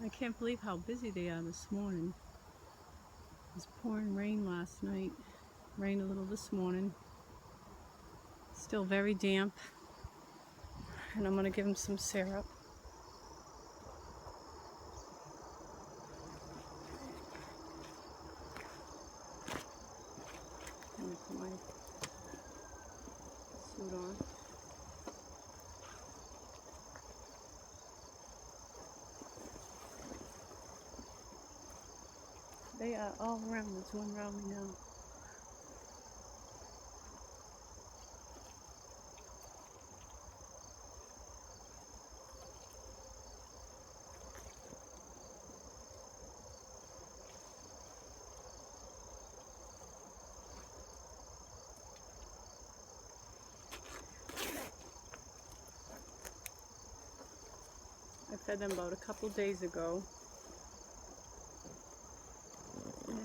I can't believe how busy they are this morning. It was pouring rain last night, rained a little this morning. Still very damp, and I'm going to give them some syrup. I'm going to put my suit on. They are all around. There's one around me now. I fed them about a couple days ago.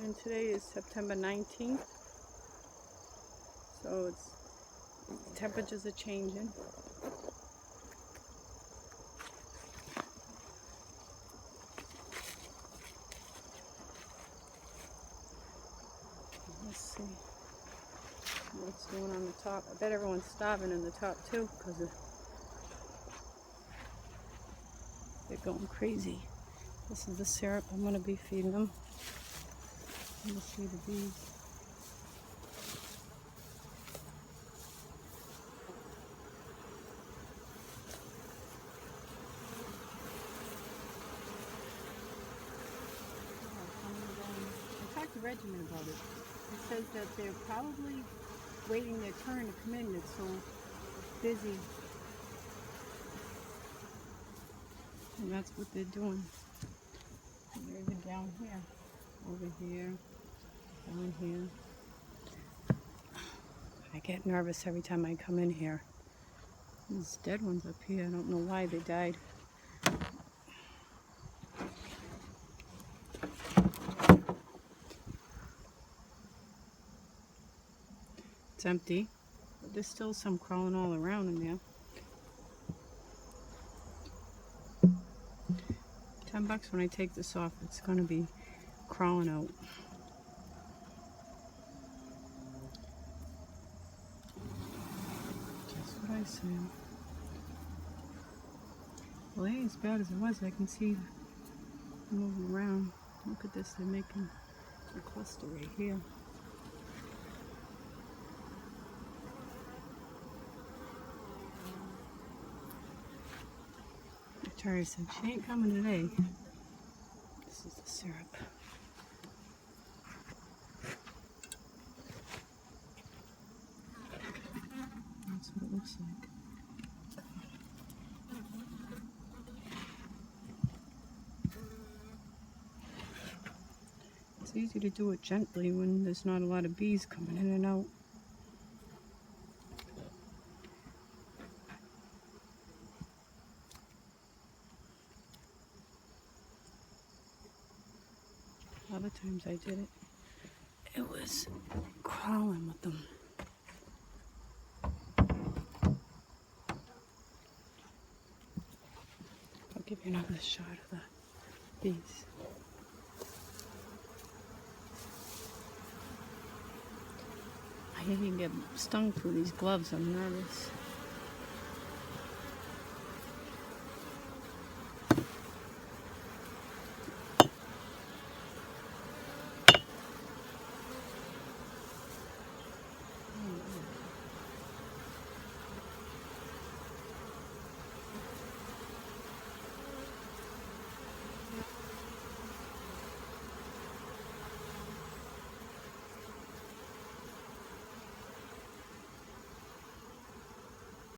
And today is September 19th. So the temperatures are changing. Let's see what's going on the top. I bet everyone's starving in the top too because they're going crazy. This is the syrup I'm going to be feeding them. Let me see the bees. I talked to Regimen about it. It says that they're probably waiting their turn to come in. It's so busy. And that's what they're doing. And they're even down here, over here, down here. I get nervous every time I come in here. There's dead ones up here. I don't know why they died. It's empty, but there's still some crawling all around in there. $10 when I take this off, it's going to be crawling out. That's what I said. Well, it ain't as bad as it was. I can see them moving around. Look at this, they're making a cluster right here. Victoria said she ain't coming today. This is the syrup. That's what it looks like. It's easy to do it gently when there's not a lot of bees coming in and out. Other times I did it, it was crawling with them. I'll give you another shot of the bees. I didn't even get stung through these gloves. I'm nervous.